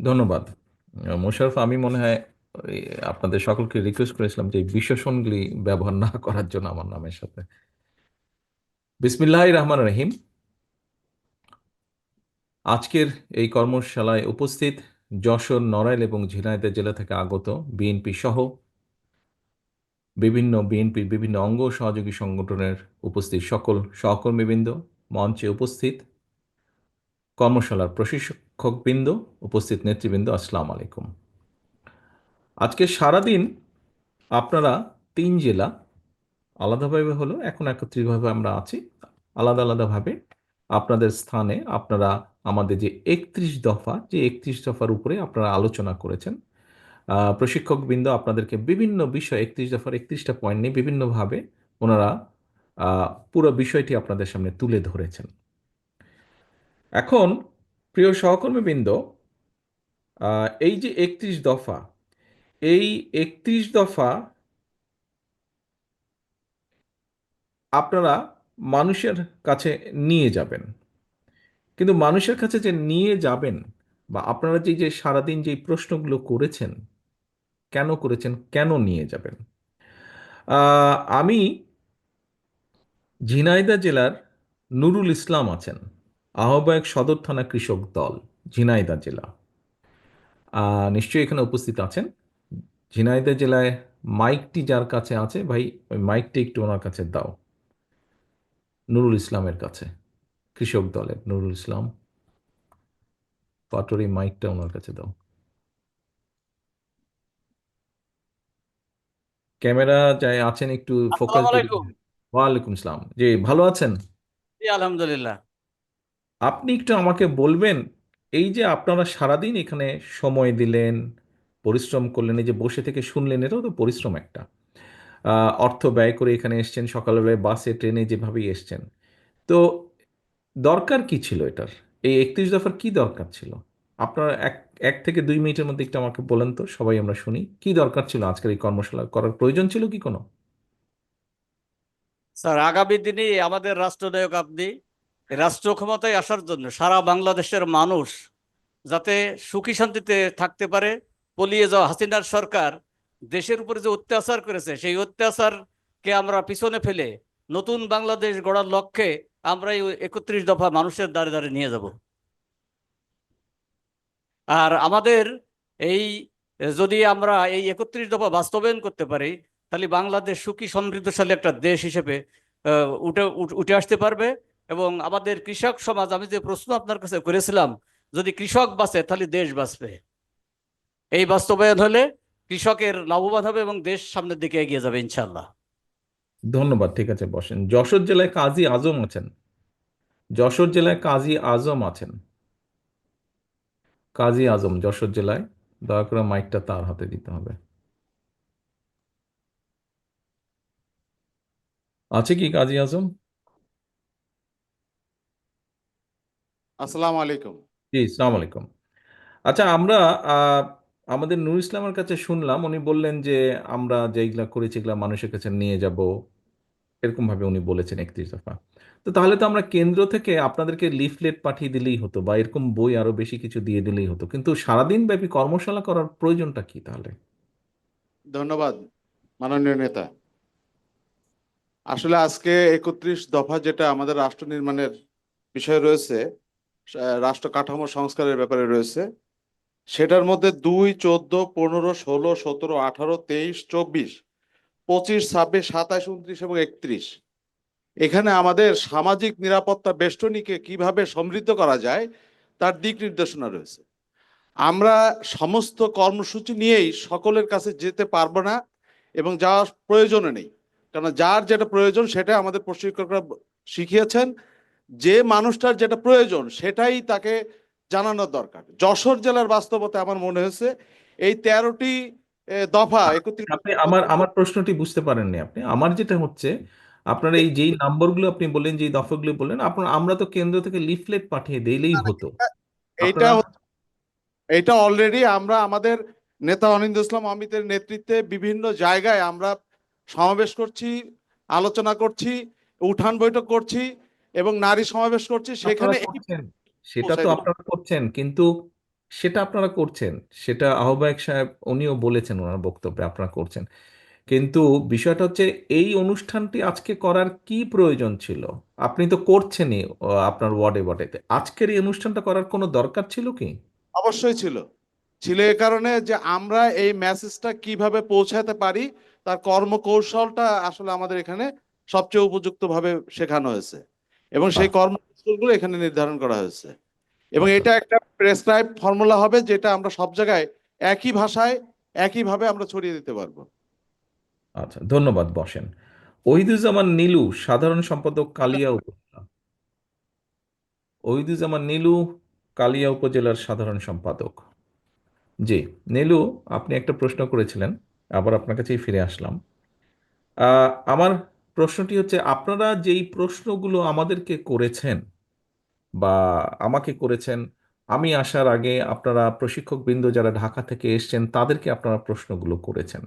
ধন্যবাদ। মোশাররফ, আমি মনে হয় ওই আপনাদের সকলকে রিকোয়েস্ট করেছিলাম যে এই বিশেষণগুলি ব্যবহার না করার জন্য আমার নামের সাথে। বিসমিল্লাহির রহমানির রহিম। আজকের এই কর্মশালায় উপস্থিত যশোর, নড়াইল এবং ঝিনাইদহ জেলা থেকে আগত বিএনপি সহ বিএনপির বিভিন্ন অঙ্গ ও সহযোগী সংগঠনের উপস্থিত সকল সহকর্মীবৃন্দ, মঞ্চে উপস্থিত কর্মশালার প্রশিক্ষকবৃন্দ, উপস্থিত নেতৃবৃন্দ, আসসালামু আলাইকুম। আজকে সারাদিন আপনারা 3 জেলা আলাদাভাবে হলো, এখন একত্রিতভাবে আমরা আছি, আলাদা আলাদাভাবে আপনাদের স্থানে আপনারা আমাদের যে 31 দফার উপরে আপনারা আলোচনা করেছেন। প্রশিক্ষকবৃন্দ আপনাদেরকে বিভিন্ন বিষয়, 31 দফার 31টা পয়েন্ট নিয়ে বিভিন্নভাবে ওনারা পুরো বিষয়টি আপনাদের সামনে তুলে ধরেছেন। এখন প্রিয় সহকর্মীবৃন্দ, এই যে 31 দফা, এই 31 দফা আপনারা মানুষের কাছে নিয়ে যাবেন, কিন্তু মানুষের কাছে যে নিয়ে যাবেন বা আপনারা যে সারাদিন যে প্রশ্নগুলো করেছেন, কেন করেছেন, কেন নিয়ে যাবেন, আমি ঝিনাইদহ জেলার নুরুল ইসলাম আছেন, আহ্বায়ক সদর থানা কৃষক দল, ঝিনাইদহ জেলা, নিশ্চয়ই এখানে উপস্থিত আছেন। ঝিনাইদহ জেলায় মাইকটি যার কাছে আছে, ভাই ওই মাইকটি একটু ওনার কাছে দাও, নুরুল ইসলামের কাছে, কৃষক দলের নুরুল ইসলাম, পাটোয়ারি, মাইকটা ওনার কাছে দাও। ক্যামেরা যাই আছেন একটু ফোকাস আসসালামু যদি। আলাইকুম। ওয়ালাইকুম আসসালাম, জি ভালো আছেন? জি, আলহামদুলিল্লাহ। আপনি একটু আমাকে বলবেন, এই যে আপনারা সারাদিন এখানে সময় দিলেন, পরিশ্রম করলেন, এই যে বসে থেকে শুনলেন, এটাও তো পরিশ্রম একটা। অর্থ ব্যয় করে এখানে এসছেন, সকালবেলায় বাসে ট্রেনে যেভাবেই এসছেন, তো দরকার কি ছিল এটার? এই 31 দফার কি দরকার ছিল? আপনারা এক এক থেকে 2 মিনিটের মধ্যে একটু আমাকে বলেন তো, সবাই আমরা শুনি কি দরকার ছিল, আজকের এই কর্মশালা করার প্রয়োজন ছিল কি কোনো? স্যার, আগামী দিনে আমাদের রাষ্ট্রনায়ক আপনি। রাষ্ট্র ক্ষমতায় আসার জন্য সারা বাংলাদেশের মানুষ যাতে সুখী শান্তিতে থাকতে পারে, পলিয়ে যাওয়া হাসিনার সরকার দেশের উপরে যে অত্যাচার করেছে, সেই অত্যাচারকে আমরা পিছনে ফেলে নতুন বাংলাদেশ গড়ার লক্ষ্যে আমরা এই 31 দফা মানুষের দ্বারে দ্বারে নিয়ে যাব। আর আমাদের এই যদি আমরা এই 31 দফা বাস্তবায়ন করতে পারি, তাহলে বাংলাদেশ সুখী সমৃদ্ধশালী একটা দেশ হিসেবে উঠে আসতে পারবে। এবং আমাদের কৃষক সমাজ, আমি যে প্রশ্ন আপনার কাছে করেছিলাম, যদি কৃষক বাঁচে তাহলে দেশ বাঁচবে। এই বাস্তবায়ন হলে কৃষকের লাভবান হবে এবং দেশ সামনের দিকে এগিয়ে যাবে ইনশাল্লাহ। ধন্যবাদ, ঠিক আছে, বসেন। যশোর জেলায় কাজী আজম আছেন, যশোর জেলায় কাজী আজম আছেন, কাজী আজম যশোর জেলায়, দয়া করে মাইকটা তার হাতে দিতে হবে। আছে কি কাজী আজম? আসসালামু আলাইকুম। জি, সালাম আলাইকুম। আচ্ছা, আমরা আহ, আমাদের নূর ইসলামের কাছে শুনলাম, উনি বললেন যে আমরা যেগুলা করেছি এগুলা মানুষের কাছে নিয়ে যাব, এরকম ভাবে উনি বলেছেন 31 দফা। তো তাহলে তো আমরা কেন্দ্র থেকে আপনাদেরকে লিফলেট পাঠিয়ে দিলেই হতো, বা এরকম বই আরো বেশি কিছু দিয়ে দিলেই হতো, কিন্তু সারাদিন ব্যাপী কর্মশালা করার প্রয়োজনটা কি তাহলে? ধন্যবাদ মাননীয় নেতা। আসলে আজকে 31 দফা যেটা আমাদের রাষ্ট্র নির্মাণের বিষয় রয়েছে, রাষ্ট্র কাঠামো সংস্কারের ব্যাপারে রয়েছে, সেটার মধ্যে 2, 14, 15, 16, 17, 18, 23, 24, 25, 26, 27, 29 এবং 31, এখানে আমাদের সামাজিক নিরাপত্তা বেষ্টনীকে কিভাবে সমৃদ্ধ করা যায় তার দিক নির্দেশনা রয়েছে। আমরা সমস্ত কর্মসূচি নিয়েই সকলের কাছে যেতে পারবো না এবং যাওয়ার প্রয়োজনও নেই, কারণ যার যেটা প্রয়োজন সেটা আমাদের প্রশিক্ষকরা শিখিয়েছেন। যে মানুষটার যেটা প্রয়োজন সেটাই তাকে জানানোর দরকার। যশোর জেলার বাস্তবতা আমার মনে হয়েছে এই 13টি দফা একত্রিত। আপনি আমার আমার প্রশ্নটি বুঝতে পারেননি আপনি। আমার যেটা হচ্ছে, আপনার এই যেই নাম্বারগুলো আপনি বললেন, যেই দফাগুলো বললেন, আপনার আমরা তো কেন্দ্র থেকে লিফলেট পাঠিয়ে দিলেই হতো। এইটা আপনারা এইটা অলরেডি আমরা আমাদের নেতা অনিন্দ ইসলাম অমিতের নেতৃত্বে বিভিন্ন জায়গায় আমরা সমাবেশ করছি, আলোচনা করছি, উঠান বৈঠক করছি এবং নারী সমাবেশ করছি, আপনারা সেখানে এই করছেন, সেটা পৌঁছায় তো দিচ্ছি। আপনারা করছেন, কিন্তু সেটা আপনারা করছেন, সেটা আহ্বায়ক সাহেব উনিও বলেছেন ওনার বক্তব্যে আপনারা করছেন, কিন্তু বিষয়টা হচ্ছে এই অনুষ্ঠানটি আজকে করার কি প্রয়োজন ছিল? আপনি তো করছেনই আপনার ওয়ার্ডে ওয়ার্ডেতে, আজকের এই অনুষ্ঠানটা করার কোনো দরকার ছিল কি? অবশ্যই ছিল। ছিল এ কারণে যে আমরা এই মেসেজটা কিভাবে পৌঁছাতে পারি তার কর্মকৌশলটা আসলে আমাদের এখানে সবচেয়ে উপযুক্ত ভাবে শেখানো হয়েছে, এবং সেই আচ্ছা কর্মকৌশলগুলো এখানে নির্ধারণ করা হয়েছে। এবং আচ্ছা এটা একটা প্রেসক্রাইব ফর্মুলা হবে যেটা আমরা সব জায়গায় একই ভাষায় একইভাবে আমরা ছড়িয়ে দিতে পারবো। আচ্ছা, ধন্যবাদ, বসেন। ওহিদুজ্জামান নীলু, সাধারণ সম্পাদক, কালিয়া উপজেলা। ওহিদুজ্জামান নীলু, কালিয়া উপজেলার সাধারণ সম্পাদক। জি, নীলু, আপনি একটা প্রশ্ন করেছিলেন, আবার আপনার কাছেই ফিরে আসলাম। আমার প্রশ্নটি হচ্ছে, আপনারা যেই প্রশ্নগুলো আমাদেরকে করেছেন বা আমাকে করেছেন, আমি আসার আগে আপনারা প্রশিক্ষকবৃন্দ যারা ঢাকা থেকে এসেছেন তাদেরকে আপনারা প্রশ্নগুলো করেছেন।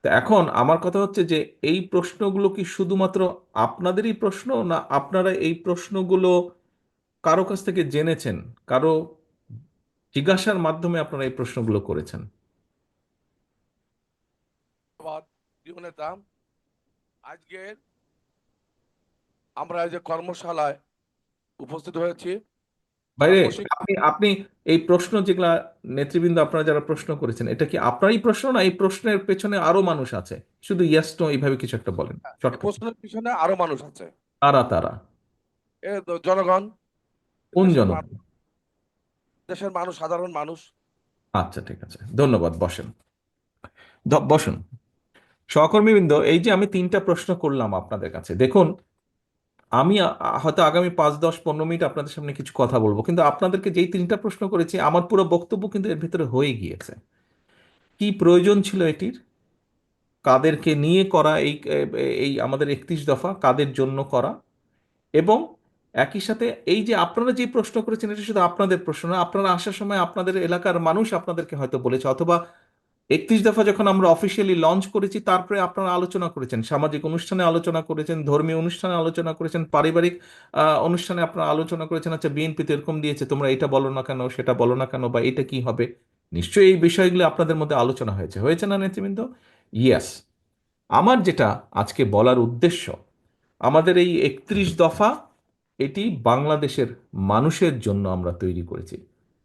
তো এখন আমার কথা হচ্ছে যে এই প্রশ্নগুলো কি শুধুমাত্র আপনাদেরই প্রশ্ন, না আপনারা এই প্রশ্নগুলো কারো কাছ থেকে জেনেছেন, কারো জিজ্ঞাসার মাধ্যমে আপনারা এই প্রশ্নগুলো করেছেন? ধন্যবাদ প্রিয় নেতা। আজকে আমরা এই যে কর্মশালায় উপস্থিত হয়েছি, আমরা বাইরে, প্রশিক্ষণ আপনি আপনি এই প্রশ্ন যেগুলা নেতৃবৃন্দ আপনারা যারা প্রশ্ন করেছেন, এটা কি আপনারই প্রশ্ন, না এই প্রশ্নের পেছনে আরো মানুষ আছে? শুধু ইয়েস নো এইভাবে কিছু একটা বলেন এই শর্টকাট। প্রশ্নের পিছনে আরো মানুষ আছে। তারা তারা জনগণ, কোন দেশের জনগণ? মানুষ, দেশের মানুষ, সাধারণ মানুষ। আচ্ছা, ঠিক আছে, ধন্যবাদ, বসেন। বসুন। সহকর্মীবৃন্দ, এই যে আমি তিনটা প্রশ্ন করলাম আপনাদের কাছে, দেখুন, আমি হয়তো আগামী 5, 10, 15 মিনিট আপনাদের সামনে কিছু কথা বলবো, কিন্তু আপনাদেরকে যেই তিনটা প্রশ্ন করেছি আমার পুরো বক্তব্য কিন্তু এর ভিতরে হয়ে গিয়েছে। কি প্রয়োজন ছিল এটির, কাদেরকে নিয়ে করা, এই এই আমাদের 31 দফা কাদের জন্য করা, এবং একই সাথে এই যে আপনারা যে প্রশ্ন করেছেন এটা শুধু আপনাদের প্রশ্ন না, আপনারা আসার সময় আপনাদের এলাকার মানুষ আপনাদেরকে হয়তো বলেছে, অথবা 31 দফা যখন আমরা অফিসিয়ালি লঞ্চ করেছি তারপরে আপনারা আলোচনা করেছেন, সামাজিক অনুষ্ঠানে আলোচনা করেছেন, ধর্মীয় অনুষ্ঠানে আলোচনা করেছেন, পারিবারিক অনুষ্ঠানে আপনারা আলোচনা করেছেন, আচ্ছা বিএনপি তো এরকম দিয়েছে, তোমরা এটা বলো না কেন, সেটা বলো না কেন, বা এটা কি হবে। নিশ্চয়ই এই বিষয়গুলো আপনাদের মধ্যে আলোচনা হয়েছে, হয়েছে না নেতৃবৃন্দ? ইয়েস। আমার যেটা আজকে বলার উদ্দেশ্য, আমাদের এই 31 দফা, এটি বাংলাদেশের মানুষের জন্য আমরা তৈরি করেছি।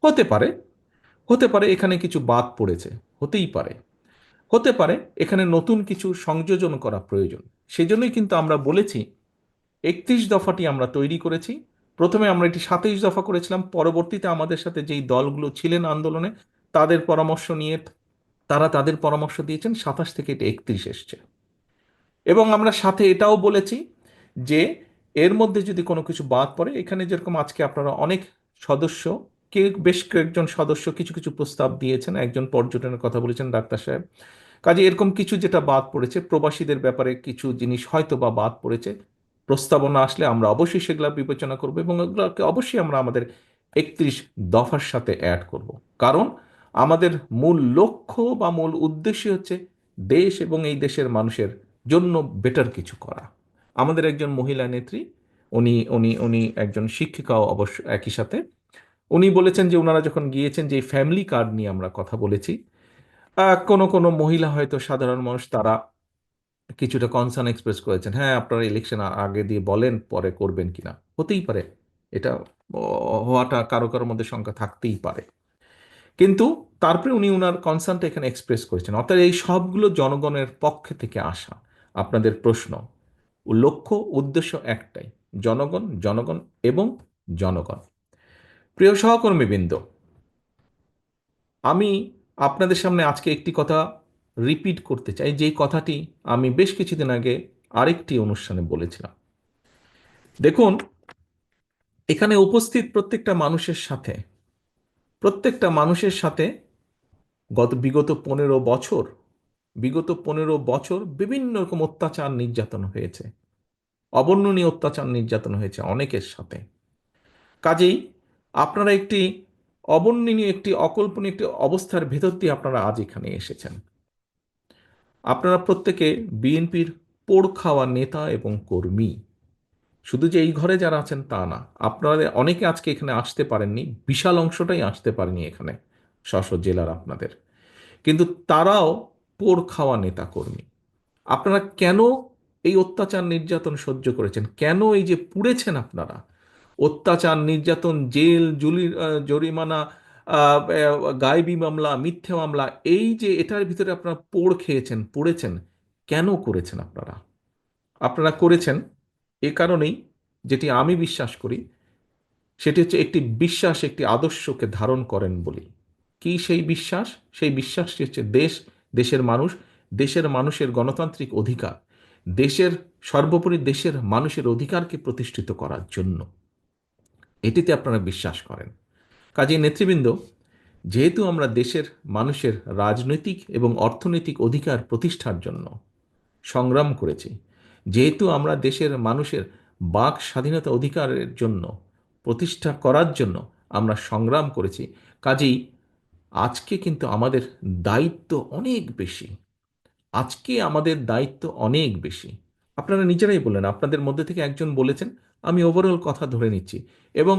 হতে পারে, হতে পারে এখানে কিছু বাদ পড়েছে, হতেই পারে, হতে পারে এখানে নতুন কিছু সংযোজন করা প্রয়োজন। সেজন্যই কিন্তু আমরা বলেছি 31 দফাটি আমরা তৈরি করেছি। প্রথমে আমরা এটি 27 দফা করেছিলাম, পরবর্তীতে আমাদের সাথে যেই দলগুলো ছিলেন আন্দোলনে তাদের পরামর্শ নিয়ে তারা তাদের পরামর্শ দিয়েছেন, 27 থেকে এটা 31 এসছে। এবং আমরা সাথে এটাও বলেছি যে এর মধ্যে যদি কোনো কিছু বাদ পড়ে, এখানে যেরকম আজকে আপনারা অনেক সদস্য, বেশ কয়েকজন সদস্য কিছু কিছু প্রস্তাব দিয়েছেন, একজন পর্যটনের কথা বলেছেন ডাক্তার সাহেব, কাজে এরকম কিছু যেটা বাদ পড়েছে, প্রবাসীদের ব্যাপারে কিছু জিনিস হয়তো বা বাদ পড়েছে, প্রস্তাবনা আসলে আমরা অবশ্যই সেগুলো বিবেচনা করব এবং এগুলোকে অবশ্যই আমরা আমাদের 31 দফার সাথে অ্যাড করব। কারণ আমাদের মূল লক্ষ্য বা মূল উদ্দেশ্য হচ্ছে দেশ এবং এই দেশের মানুষের জন্য বেটার কিছু করা। আমাদের একজন মহিলা নেত্রী, উনি উনি উনি একজন শিক্ষিকাও অবশ্য একই সাথে, উনি বলেছেন যে ওনারা যখন গিয়েছেন, যে ফ্যামিলি কার্ড নিয়ে আমরা কথা বলেছি, কোনো কোনো মহিলা হয়তো সাধারণ মানুষ তারা কিছুটা কনসার্ন এক্সপ্রেস করেছেন, হ্যাঁ আপনারা ইলেকশন আগে দিয়ে বলেন পরে করবেন কিনা, হতেই পারে, এটা হওয়াটা কারো কারোর মধ্যে শঙ্কা থাকতেই পারে, কিন্তু তারপরে উনি ওনার কনসার্নটা এখানে এক্সপ্রেস করেছেন। অর্থাৎ এই সবগুলো জনগণের পক্ষে থেকে আসা আপনাদের প্রশ্ন, লক্ষ্য উদ্দেশ্য একটাই, জনগণ, জনগণ এবং জনগণ। প্রিয় সহকর্মীবৃন্দ, আমি আপনাদের সামনে আজকে একটি কথা রিপিট করতে চাই, যেই কথাটি আমি বেশ কিছুদিন আগে আরেকটি অনুষ্ঠানে বলেছিলাম। দেখুন, এখানে উপস্থিত প্রত্যেকটা মানুষের সাথে বিগত 15 বছর বিভিন্ন রকম অত্যাচার নির্যাতন হয়েছে, অবর্ণনীয় অত্যাচার নির্যাতন হয়েছে অনেকের সাথে। কাজেই আপনারা একটি অবর্ণনীয়, একটি অকল্পনীয় একটি অবস্থার ভেতর দিয়ে আপনারা আজ এখানে এসেছেন। আপনারা প্রত্যেকে বিএনপির পোড় খাওয়া নেতা এবং কর্মী। শুধু যে এই ঘরে যারা আছেন তা না, আপনারা অনেকে আজকে এখানে আসতে পারেননি, বিশাল অংশটাই আসতে পারেনি এখানে, স্ব জেলার আপনাদের, কিন্তু তারাও পোড় খাওয়া নেতাকর্মী। আপনারা কেন এই অত্যাচার নির্যাতন সহ্য করেছেন? কেন এই যে পুড়েছেন আপনারা, অত্যাচার নির্যাতন, জেল, জরিমানা, গায়েবী মামলা, মিথ্যে মামলা, এই যে এটার ভিতরে আপনারা পোড় খেয়েছেন, পড়েছেন, কেন করেছেন আপনারা? আপনারা করেছেন এ কারণেই, যেটি আমি বিশ্বাস করি, সেটি হচ্ছে একটি বিশ্বাস, একটি আদর্শকে ধারণ করেন বলি। কি সেই বিশ্বাস? সেই বিশ্বাসটি হচ্ছে দেশ, দেশের মানুষ, দেশের মানুষের গণতান্ত্রিক অধিকার, দেশের সর্বোপরি দেশের মানুষের অধিকারকে প্রতিষ্ঠিত করার জন্য, এটিতে আপনারা বিশ্বাস করেন। কাজেই নেতৃবৃন্দ, যেহেতু আমরা দেশের মানুষের রাজনৈতিক এবং অর্থনৈতিক অধিকার প্রতিষ্ঠার জন্য সংগ্রাম করেছি, যেহেতু আমরা দেশের মানুষের বাক স্বাধীনতা অধিকারের জন্য প্রতিষ্ঠা করার জন্য আমরা সংগ্রাম করেছি, কাজেই আজকে কিন্তু আমাদের দায়িত্ব অনেক বেশি। আজকে আমাদের দায়িত্ব অনেক বেশি। আপনারা নিজেরাই বললেন, আপনাদের মধ্যে থেকে একজন বলেছেন, আমি ওভারঅল কথা ধরে নিচ্ছি, এবং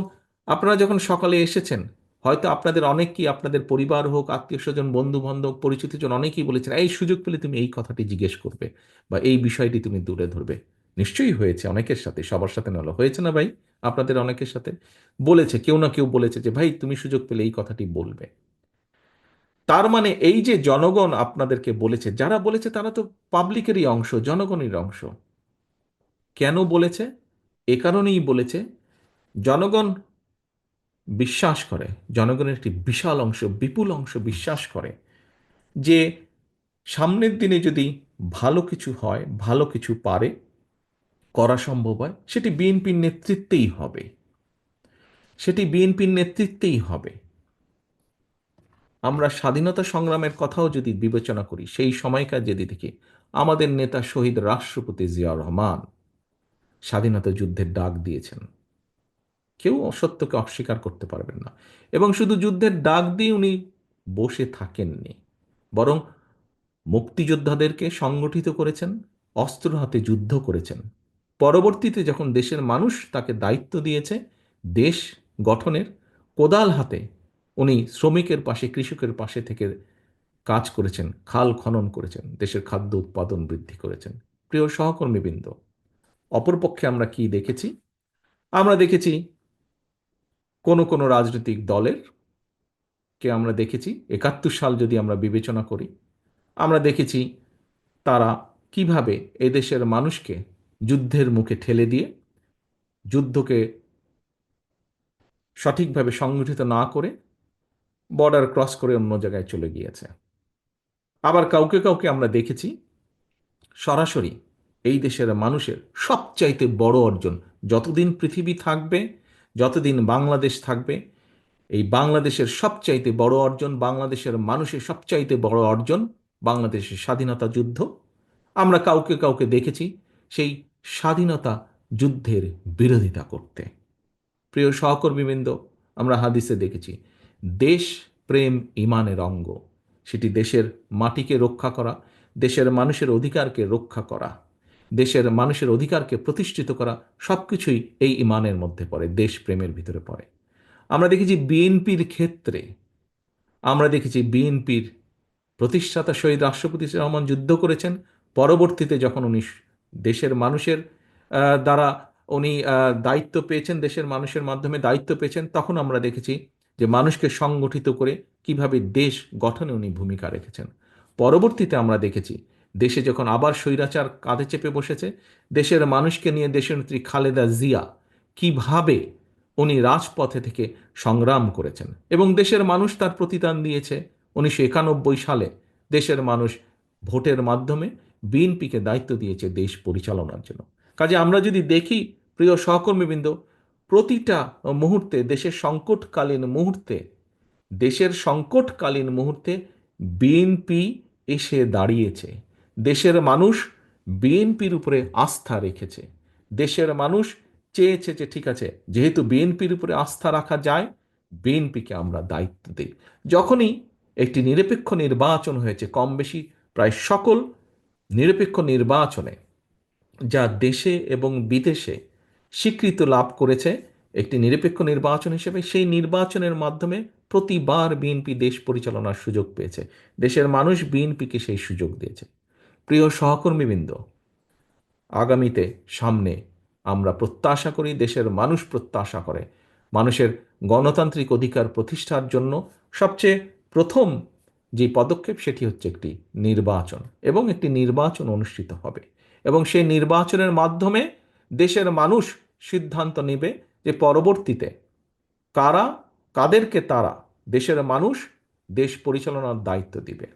আপনারা যখন সকালে এসেছেন, হয়তো আপনাদের অনেকেই, আপনাদের পরিবার হোক, আত্মীয় স্বজন, বন্ধু বান্ধব, পরিচিতজন অনেকেই বলেছেন, এই সুযোগ পেলে তুমি এই কথাটি জিজ্ঞেস করবে বা এই বিষয়টি তুমি তুলে ধরবে। নিশ্চয়ই হয়েছে, অনেকের সাথে, সবার সাথে নয়, হয়েছে না ভাই? আপনাদের অনেকের সাথে বলেছে, কেউ না কেউ বলেছে যে ভাই তুমি সুযোগ পেলে এই কথাটি বলবে। তার মানে এই যে জনগণ আপনাদেরকে বলেছে, যারা বলেছে তারা তো পাবলিকেরই অংশ, জনগণের অংশ। কেন বলেছে? এ কারণেই বলেছে, জনগণ বিশ্বাস করে, জনগণের একটি বিশাল অংশ, বিপুল অংশ বিশ্বাস করে যে সামনের দিনে যদি ভালো কিছু হয়, ভালো কিছু পারে করা সম্ভব হয়, সেটি বিএনপির নেতৃত্বেই হবে, সেটি বিএনপির নেতৃত্বেই হবে। আমরা স্বাধীনতা সংগ্রামের কথাও যদি বিবেচনা করি, সেই সময়কার যদি দেখি, আমাদের নেতা শহীদ রাষ্ট্রপতি জিয়াউর রহমান স্বাধীনতা যুদ্ধের ডাক দিয়েছেন, কেউ অসত্যকে অস্বীকার করতে পারবেন না। এবং শুধু যুদ্ধের ডাক দিয়ে উনি বসে থাকেননি, বরং মুক্তিযোদ্ধাদেরকে সংগঠিত করেছেন, অস্ত্র হাতে যুদ্ধ করেছেন। পরবর্তীতে যখন দেশের মানুষ তাকে দায়িত্ব দিয়েছে দেশ গঠনের, কোদাল হাতে উনি শ্রমিকের পাশে, কৃষকের পাশে থেকে কাজ করেছেন, খাল খনন করেছেন, দেশের খাদ্য উৎপাদন বৃদ্ধি করেছেন। প্রিয় সহকর্মীবৃন্দ, অপরপক্ষে আমরা কি দেখেছি? আমরা দেখেছি কোনো কোনো রাজনৈতিক দলের কে আমরা দেখেছি, ৭১ সাল যদি আমরা বিবেচনা করি, আমরা দেখেছি তারা কিভাবে এদেশের মানুষকে যুদ্ধের মুখে ঠেলে দিয়ে, যুদ্ধকে সঠিকভাবে সংগঠিত না করে বর্ডার ক্রস করে অন্য জায়গায় চলে গিয়েছে। আবার কাউকে কাউকে আমরা দেখেছি সরাসরি এই দেশের মানুষের সবচাইতে বড় অর্জন, যতদিন পৃথিবী থাকবে, যতদিন বাংলাদেশ থাকবে, এই বাংলাদেশের সবচাইতে বড় অর্জন, বাংলাদেশের মানুষের সবচাইতে বড় অর্জন বাংলাদেশের স্বাধীনতা যুদ্ধ। আমরা কাউকে কাউকে দেখেছি সেই স্বাধীনতা যুদ্ধের বিরোধিতা করতে। প্রিয় সহকর্মীবৃন্দ, আমরা হাদিসে দেখেছি দেশ প্রেম ঈমানের অঙ্গ, সেটি দেশের মাটিকে রক্ষা করা, দেশের মানুষের অধিকারকে রক্ষা করা, দেশের মানুষের অধিকারকে প্রতিষ্ঠিত করা, সব কিছুই এই ঈমানের মধ্যে পড়ে, দেশ প্রেমের ভিতরে পড়ে। আমরা দেখেছি বিএনপির ক্ষেত্রে, আমরা দেখেছি বিএনপির প্রতিষ্ঠাতা শহীদ রাষ্ট্রপতি রহমান যুদ্ধ করেছেন, পরবর্তীতে যখন উনি দেশের মানুষের দ্বারা উনি দায়িত্ব পেয়েছেন, দেশের মানুষের মাধ্যমে দায়িত্ব পেয়েছেন, তখন আমরা দেখেছি যে মানুষকে সংগঠিত করে কিভাবে দেশ গঠনে উনি ভূমিকা রেখেছেন। পরবর্তীতে আমরা দেখেছি দেশে যখন আবার স্বৈরাচার কাঁধে চেপে বসেছে, দেশের মানুষকে নিয়ে দেশনেত্রী খালেদা জিয়া কিভাবে উনি রাজপথে থেকে সংগ্রাম করেছেন, এবং দেশের মানুষ তার প্রতিদান দিয়েছে। ১৯৯১ সালে দেশের মানুষ ভোটের মাধ্যমে বিএনপিকে দায়িত্ব দিয়েছে দেশ পরিচালনার জন্য। কাজে আমরা যদি দেখি, প্রিয় সহকর্মীবৃন্দ, প্রতিটা মুহূর্তে, দেশের সংকটকালীন মুহূর্তে বিএনপি এসে দাঁড়িয়েছে। দেশের মানুষ বিএনপির উপরে আস্থা রেখেছে। দেশের মানুষ চেয়েছে যে ঠিক আছে, যেহেতু বিএনপির উপরে আস্থা রাখা যায়, বিএনপিকে আমরা দায়িত্ব দিই। যখনই একটি নিরপেক্ষ নির্বাচন হয়েছে, কম বেশি প্রায় সকল নিরপেক্ষ নির্বাচনে, যা দেশে এবং বিদেশে স্বীকৃতি লাভ করেছে একটি নিরপেক্ষ নির্বাচন হিসেবে। সেই নির্বাচনের মাধ্যমে প্রতিবার বিএনপি দেশ পরিচালনার সুযোগ পেয়েছে। দেশের মানুষ বিএনপিকে সেই সুযোগ দিয়েছে। প্রিয় সহকর্মীবৃন্দ, আগামীতে সামনে আমরা প্রত্যাশা করি, দেশের মানুষ প্রত্যাশা করে, মানুষের গণতান্ত্রিক অধিকার প্রতিষ্ঠার জন্য সবচেয়ে প্রথম যে পদক্ষেপ সেটি হচ্ছে একটি নির্বাচন, এবং একটি নির্বাচন অনুষ্ঠিত হবে, এবং সেই নির্বাচনের মাধ্যমে দেশের মানুষ সিদ্ধান্ত নেবে যে পরবর্তীতে কারা, কাদেরকে তারা, দেশের মানুষ দেশ পরিচালনার দায়িত্ব দিবে।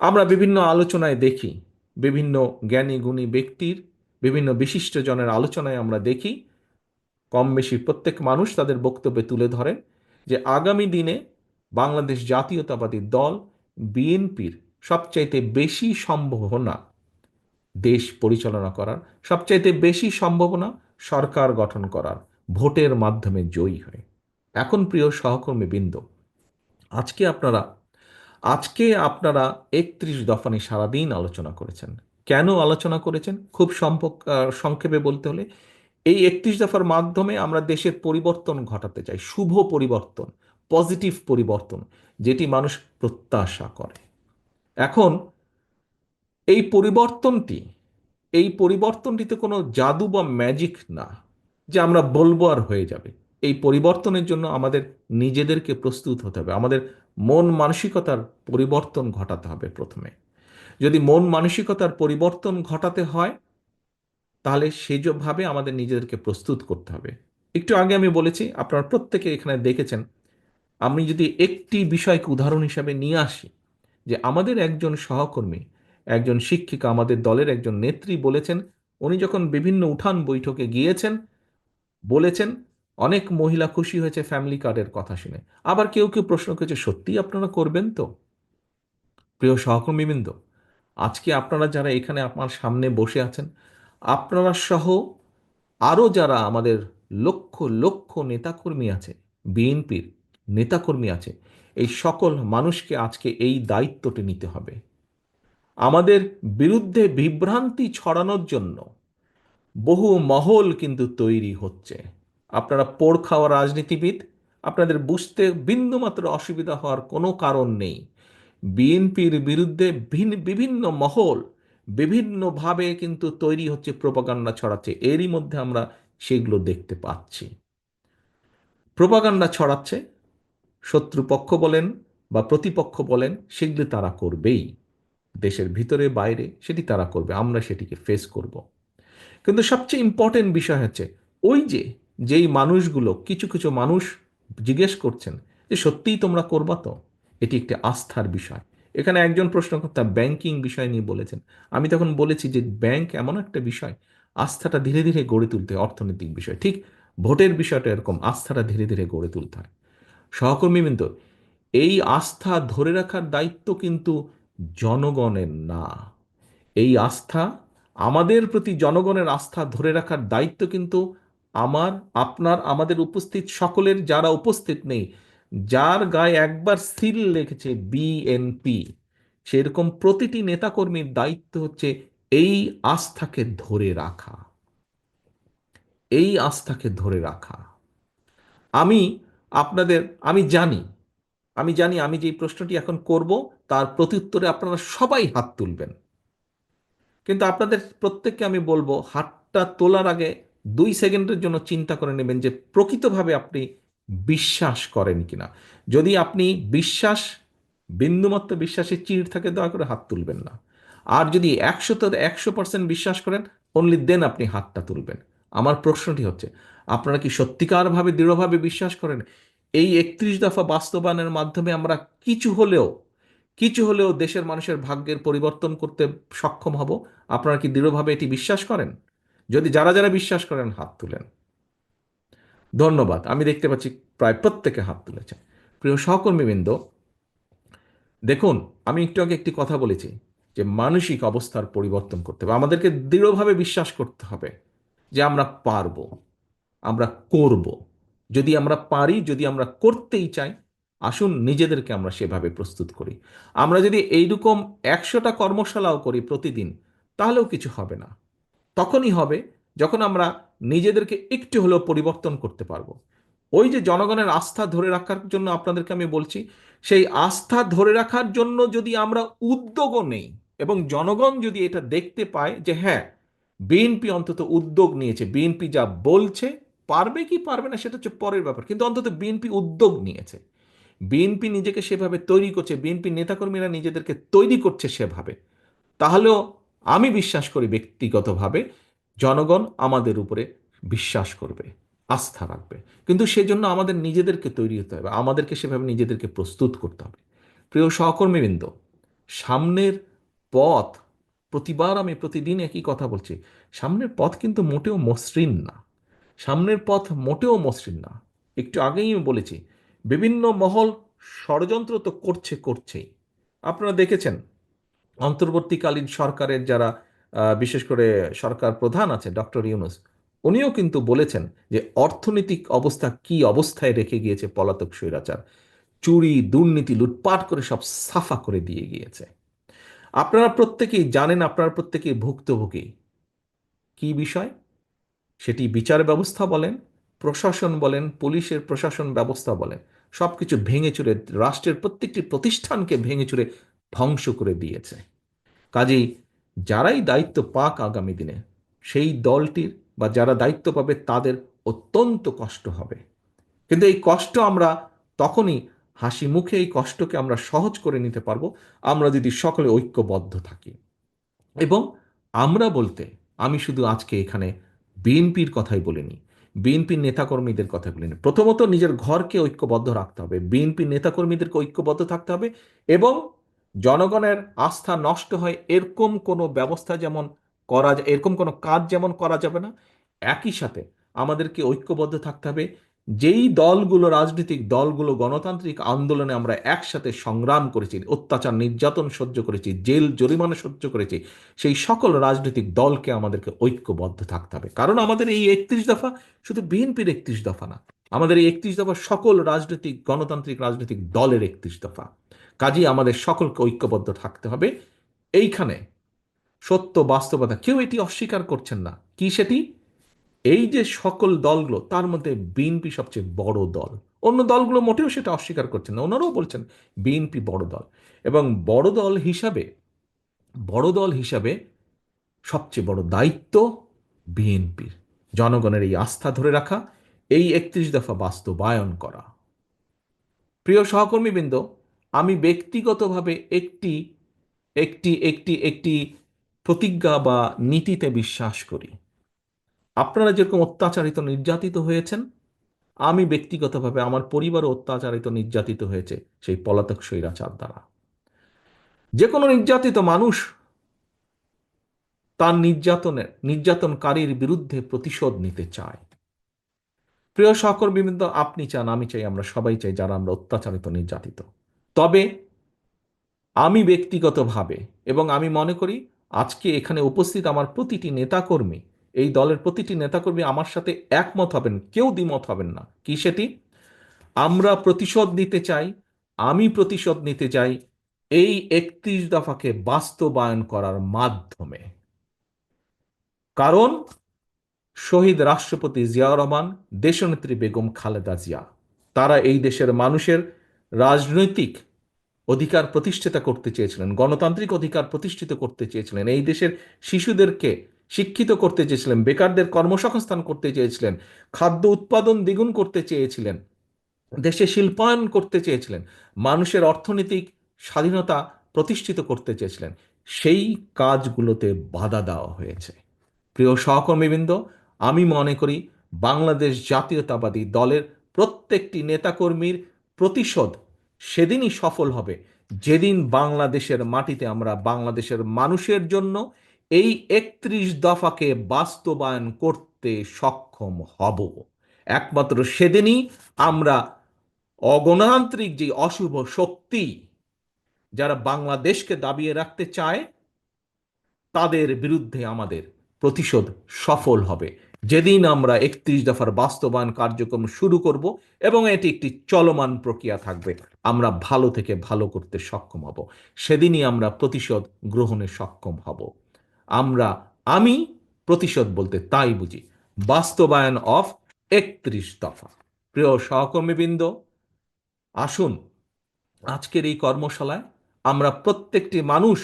আমরা বিভিন্ন আলোচনায় দেখি, বিভিন্ন জ্ঞানী গুণী ব্যক্তির, বিভিন্ন বিশিষ্টজনের আলোচনায় আমরা দেখি, কম বেশি প্রত্যেক মানুষ তাদের বক্তব্যে তুলে ধরেন যে আগামী দিনে বাংলাদেশ জাতীয়তাবাদী দল বিএনপির সবচাইতে বেশি সম্ভাবনা দেশ পরিচালনা করার, সবচাইতে বেশি সম্ভাবনা সরকার গঠন করার, ভোটের মাধ্যমে জয়ী হয়। এখন প্রিয় সহকর্মীবৃন্দ, আজকে আপনারা আজকে আপনারা ৩১ দফা নিয়ে সারাদিন আলোচনা করেছেন। কেন আলোচনা করেছেন? খুব সংক্ষেপে বলতে হলে, এই ৩১ দফার মাধ্যমে আমরা দেশের পরিবর্তন ঘটাতে চাই, শুভ পরিবর্তন, পজিটিভ পরিবর্তন, যেটি মানুষ প্রত্যাশা করে। এখন এই পরিবর্তনটি, এই পরিবর্তনটিতে কোনো জাদু বা ম্যাজিক না যে আমরা বলবো আর হয়ে যাবে। এই পরিবর্তনের জন্য আমাদের নিজেদেরকে প্রস্তুত হতে হবে, আমাদের মন মানসিকতার পরিবর্তন ঘটাতে হবে প্রথমে। যদি মন মানসিকতার পরিবর্তন ঘটাতে হয়, তাহলে সেভাবে আমাদের নিজেদেরকে প্রস্তুত করতে হবে। একটু আগে আমি বলেছি, আপনারা প্রত্যেকে এখানে দেখেছেন, আমি যদি একটি বিষয়কে উদাহরণ হিসাবে নিয়ে আসি, যে আমাদের একজন সহকর্মী, একজন শিক্ষিকা, আমাদের দলের একজন নেত্রী বলেছেন, উনি যখন বিভিন্ন উঠান বৈঠকে গিয়েছেন, বলেছেন অনেক মহিলা খুশি হয়েছে ফ্যামিলি কার্ডের কথা শুনে। আবার কেউ কেউ প্রশ্ন করেছে, সত্যি আপনারা করবেন তো? প্রিয় সহকর্মীবৃন্দ, আজকে আপনারা যারা এখানে আমার সামনে বসে আছেন, আপনারা সহ আরও যারা আমাদের লক্ষ লক্ষ নেতাকর্মী আছে, বিএনপির নেতাকর্মী আছে, এই সকল মানুষকে আজকে এই দায়িত্বটি নিতে হবে। আমাদের বিরুদ্ধে বিভ্রান্তি ছড়ানোর জন্য বহু মহল কিন্তু তৈরি হচ্ছে। আপনারা পোড় খাওয়া রাজনীতিবিদ, আপনাদের বুঝতে বিন্দুমাত্র অসুবিধা হওয়ার কোনো কারণ নেই। বিএনপির বিরুদ্ধে বিভিন্ন মহল বিভিন্নভাবে কিন্তু তৈরি হচ্ছে, প্রোপাগান্ডা ছড়াচ্ছে, এরই মধ্যে আমরা সেগুলো দেখতে পাচ্ছি। প্রোপাগান্ডা ছড়াচ্ছে, শত্রুপক্ষ বলেন বা প্রতিপক্ষ বলেন, সেগুলো তারা করবেই, দেশের ভিতরে বাইরে সেটি তারা করবে, আমরা সেটিকে ফেস করব। কিন্তু সবচেয়ে ইম্পর্টেন্ট বিষয় হচ্ছে, ওই যেই মানুষগুলো, কিছু কিছু মানুষ জিজ্ঞেস করছেন যে সত্যিই তোমরা করবা তো? এটি একটি আস্থার বিষয়। এখানে একজন প্রশ্নকর্তা ব্যাংকিং বিষয় নিয়ে বলেছেন, আমি তখন বলেছি যে ব্যাংক এমন একটা বিষয়, আস্থাটা ধীরে ধীরে গড়ে তুলতে হয়, অর্থনৈতিক বিষয়। ঠিক ভোটের বিষয়টা এরকম, আস্থাটা ধীরে ধীরে গড়ে তুলতে হয়। সহকর্মীবৃন্দ, এই আস্থা ধরে রাখার দায়িত্ব কিন্তু জনগণের না। এই আস্থা, আমাদের প্রতি জনগণের আস্থা ধরে রাখার দায়িত্ব কিন্তু আমার, আপনার, আমাদের উপস্থিত সকলের, যারা উপস্থিত নেই, যার গায়ে একবার সিল লেগেছে বিএনপি, সেরকম প্রতিটি নেতাকর্মীর দায়িত্ব হচ্ছে এই আস্থাকে ধরে রাখা, এই আস্থাকে ধরে রাখা। আমি আপনাদের, আমি জানি আমি যে প্রশ্নটি এখন করব, তার প্রত্যুত্তরে আপনারা সবাই হাত তুলবেন। কিন্তু আপনাদের প্রত্যেককে আমি বলবো, হাতটা তোলার আগে 2 সেকেন্ডের জন্য চিন্তা করে নেবেন যে প্রকৃতভাবে আপনি বিশ্বাস করেন কিনা। যদি আপনি বিন্দুমাত্র বিশ্বাসের চিড় থাকে, দয়া করে হাত তুলবেন না। আর যদি 100% বিশ্বাস করেন, অনলি দেন আপনি হাতটা তুলবেন। আমার প্রশ্নটি হচ্ছে, আপনারা কি সত্যিকারভাবে দৃঢ়ভাবে বিশ্বাস করেন এই 31 দফা বাস্তবায়নের মাধ্যমে আমরা কিছু হলেও দেশের মানুষের ভাগ্যের পরিবর্তন করতে সক্ষম হব? আপনারা কি দৃঢ়ভাবে এটি বিশ্বাস করেন? যদি যারা যারা বিশ্বাস করেন হাত তুলেন। ধন্যবাদ। আমি দেখতে পাচ্ছি প্রায় প্রত্যেকে হাত তুলেছেন। প্রিয় সহকর্মীবৃন্দ, দেখুন, আমি একটু আগে একটি কথা বলেছি যে মানসিক অবস্থার পরিবর্তন করতে হবে, আমাদেরকে দৃঢ়ভাবে বিশ্বাস করতে হবে যে আমরা পারব, আমরা করব। যদি আমরা পারি, যদি আমরা করতেই চাই, আসুন নিজেদেরকে আমরা সেভাবে প্রস্তুত করি। আমরা যদি এইরকম 100টা কর্মশালাও করি প্রতিদিন, তাহলেও কিছু হবে না। তখনই হবে যখন আমরা নিজেদেরকে একটু হলেও পরিবর্তন করতে পারবো। ওই যে জনগণের আস্থা ধরে রাখার জন্য আপনাদেরকে আমি বলছি, সেই আস্থা ধরে রাখার জন্য যদি আমরা উদ্যোগও নেই এবং জনগণ যদি এটা দেখতে পায় যে হ্যাঁ, বিএনপি অন্তত উদ্যোগ নিয়েছে, বিএনপি যা বলছে, পারবে কি পারবে না সেটা হচ্ছে পরের ব্যাপার, কিন্তু অন্তত বিএনপি উদ্যোগ নিয়েছে, বিএনপি নিজেকে সেভাবে তৈরি করছে, বিএনপি নেতাকর্মীরা নিজেদেরকে তৈরি করছে সেভাবে, তাহলেও আমি বিশ্বাস করি ব্যক্তিগতভাবে জনগণ আমাদের উপরে বিশ্বাস করবে, আস্থা রাখবে। কিন্তু সেজন্য আমাদের নিজেদেরকে তৈরি হতে হবে, আমাদেরকে সেভাবে নিজেদেরকে প্রস্তুত করতে হবে। প্রিয় সহকর্মীবৃন্দ, সামনের পথ, প্রতিবার আমি প্রতিদিন একই কথা বলছি, সামনের পথ কিন্তু মোটেও মসৃণ না, সামনের পথ মোটেও মসৃণ না। একটু আগেই আমি বলেছি, বিভিন্ন মহল ষড়যন্ত্র তো করছেই। আপনারা দেখেছেন অন্তর্বর্তীকালীন সরকারের যারা বিশেষ করে সরকার প্রধান আছে ডক্টর ইউনূস, উনিও কিন্তু বলেছেন যে অর্থনৈতিক অবস্থা কি অবস্থায় রেখে গিয়েছে পলাতক স্বৈরাচার, চুরি দুর্নীতি লুটপাট করে সব সাফা করে দিয়ে গিয়েছে। আপনারা প্রত্যেকেই জানেন, আপনারা প্রত্যেকেই ভুক্তভোগী। কি বিষয় সেটি? বিচার ব্যবস্থা বলেন, প্রশাসন বলেন, পুলিশের প্রশাসন ব্যবস্থা বলেন, সবকিছু ভেঙে চুরে, রাষ্ট্রের প্রত্যেকটি প্রতিষ্ঠানকে ভেঙে চুরে ধ্বংস করে দিয়েছে। কাজেই যারাই দায়িত্ব পাক আগামী দিনে, সেই দলটির বা যারা দায়িত্ব পাবে তাদের অত্যন্ত কষ্ট হবে। কিন্তু এই কষ্ট আমরা তখনই, হাসি মুখে এই কষ্টকে আমরা সহজ করে নিতে পারবো আমরা যদি সকলে ঐক্যবদ্ধ থাকি। এবং আমরা বলতে আমি শুধু আজকে এখানে বিএনপির কথাই বলিনি, বিএনপির নেতাকর্মীদের কথা বলিনি। প্রথমত নিজের ঘরকে ঐক্যবদ্ধ রাখতে হবে, বিএনপির নেতাকর্মীদেরকে ঐক্যবদ্ধ থাকতে হবে, এবং জনগণের আস্থা নষ্ট হয় এরকম কোনো ব্যবস্থা যেমন এরকম কোনো কাজ যেমন করা যাবে না। একই সাথে আমাদেরকে ঐক্যবদ্ধ থাকতে হবে, যেই দলগুলো, রাজনৈতিক দলগুলো গণতান্ত্রিক আন্দোলনে আমরা একসাথে সংগ্রাম করেছি, অত্যাচার নির্যাতন সহ্য করেছি, জেল জরিমানা সহ্য করেছি, সেই সকল রাজনৈতিক দলকে আমাদেরকে ঐক্যবদ্ধ থাকতে হবে। কারণ আমাদের এই 31 দফা শুধু বিএনপির 31 দফা না, আমাদের এই 31 দফা সকল রাজনৈতিক গণতান্ত্রিক রাজনৈতিক দলের 31 দফা। কাজেই আমাদের সকলকে ঐক্যবদ্ধ থাকতে হবে। এইখানে সত্য বাস্তবতা, কেউ এটি অস্বীকার করছেন না। কি সেটি? এই যে সকল দলগুলো, তার মধ্যে বিএনপি সবচেয়ে বড় দল। অন্য দলগুলো মোটেও সেটা অস্বীকার করছেন না, ওনারাও বলছেন বিএনপি বড় দল। এবং বড় দল হিসাবে সবচেয়ে বড় দায়িত্ব বিএনপির, জনগণের এই আস্থা ধরে রাখা, এই 31 দফা বাস্তবায়ন করা। প্রিয় সহকর্মীবৃন্দ, আমি ব্যক্তিগতভাবে একটি একটি একটি একটি প্রতিজ্ঞা বা নীতিতে বিশ্বাস করি। আপনারা যেরকম অত্যাচারিত নির্যাতিত হয়েছেন, আমি ব্যক্তিগতভাবে আমার পরিবারও অত্যাচারিত নির্যাতিত হয়েছে সেই পলাতক স্বৈরাচার দ্বারা। যে কোনো নির্যাতিত মানুষ তার নির্যাতনকারীর বিরুদ্ধে প্রতিশোধ নিতে চায়। প্রিয় সহকর্মীবৃন্দ, আপনি চান, আমি চাই, আমরা সবাই চাই যারা আমরা অত্যাচারিত নির্যাতিত। তবে আমি ব্যক্তিগতভাবে, এবং আমি মনে করি আজকে এখানে উপস্থিত আমার প্রতিটি নেতাকর্মী, এই দলের প্রতিটি নেতাকর্মী আমার সাথে একমত হবেন, কেউ দ্বিমত হবেন না। কি সেটি? আমরা প্রতিশোধ নিতে চাই, আমি প্রতিশোধ নিতে চাই এই 31 দফাকে বাস্তবায়ন করার মাধ্যমে। কারণ শহীদ রাষ্ট্রপতি জিয়াউর রহমান, দেশনেত্রী বেগম খালেদা জিয়া, তারা এই দেশের মানুষের রাজনৈতিক অধিকার প্রতিষ্ঠিত করতে চেয়েছিলেন, গণতান্ত্রিক অধিকার প্রতিষ্ঠিত করতে চেয়েছিলেন, এই দেশের শিশুদেরকে শিক্ষিত করতে চেয়েছিলেন, বেকারদের কর্মসংস্থান করতে চেয়েছিলেন, খাদ্য উৎপাদন দ্বিগুণ করতে চেয়েছিলেন, দেশে শিল্পায়ন করতে চেয়েছিলেন, মানুষের অর্থনৈতিক স্বাধীনতা প্রতিষ্ঠিত করতে চেয়েছিলেন। সেই কাজগুলোতে বাধা দেওয়া হয়েছে। প্রিয় সহকর্মীবৃন্দ, আমি মনে করি বাংলাদেশ জাতীয়তাবাদী দলের প্রত্যেকটি নেতাকর্মীর প্রতিশোধ সেদিনই সফল হবে যেদিন বাংলাদেশের মাটিতে আমরা বাংলাদেশের মানুষের জন্য এই 31 দফাকে বাস্তবায়ন করতে সক্ষম হব। একমাত্র সেদিনই আমরা অগণতান্ত্রিক যে অশুভ শক্তি যারা বাংলাদেশকে দাবিয়ে রাখতে চায়, তাদের বিরুদ্ধে আমাদের প্রতিশোধ সফল হবে। যেদিন আমরা 31 দফার বাস্তবায়ন কার্যক্রম শুরু করব এবং এটি একটি চলমান প্রক্রিয়া থাকবে, আমরা ভালো থেকে ভালো করতে সক্ষম হব, সেদিনই আমরা প্রতিশোধ গ্রহণে সক্ষম হব। আমি প্রতিশোধ বলতে তাই বুঝি। বাস্তবায়ন অফ 31 দফা। প্রিয় সহকর্মীবৃন্দ, আসুন আজকের এই কর্মশালায় আমরা প্রত্যেকটি মানুষ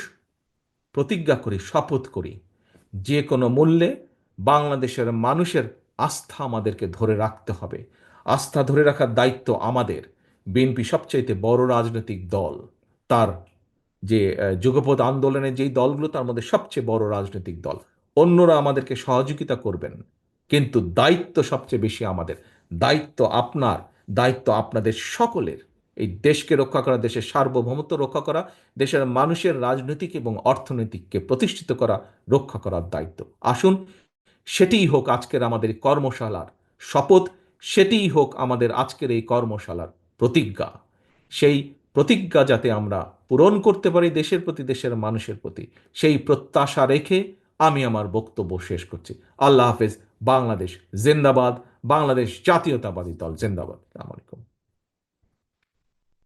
প্রতিজ্ঞা করি, শপথ করি, যে কোনো মূল্যে বাংলাদেশের মানুষের আস্থা আমাদেরকে ধরে রাখতে হবে। আস্থা ধরে রাখার দায়িত্ব আমাদের। বিএনপি সবচাইতে বড় রাজনৈতিক দল, তার যে যুগপৎ আন্দোলনের যেই দলগুলো, তার মধ্যে সবচেয়ে বড় রাজনৈতিক দল। অন্যরা আমাদেরকে সহযোগিতা করবেন, কিন্তু দায়িত্ব সবচেয়ে বেশি আমাদের। দায়িত্ব আপনার, দায়িত্ব আপনাদের সকলের। এই দেশকে রক্ষা করা, দেশের সার্বভৌমত্ব রক্ষা করা, দেশের মানুষের রাজনৈতিক এবং অর্থনৈতিককে প্রতিষ্ঠিত করা, রক্ষা করার দায়িত্ব। আসুন সেটিই হোক আজকের আমাদের কর্মশালার শপথ, সেটিই হোক আমাদের আজকের এই কর্মশালার প্রতিজ্ঞা। সেই প্রতিজ্ঞা যাতে আমরা পূরণ করতে পারি দেশের প্রতি, দেশের মানুষের প্রতি, সেই প্রত্যাশা রেখে আমি আমার বক্তব্য শেষ করছি। আল্লাহ হাফেজ। বাংলাদেশ জিন্দাবাদ। বাংলাদেশ জাতীয়তাবাদী দল জিন্দাবাদ। আসসালামু আলাইকুম।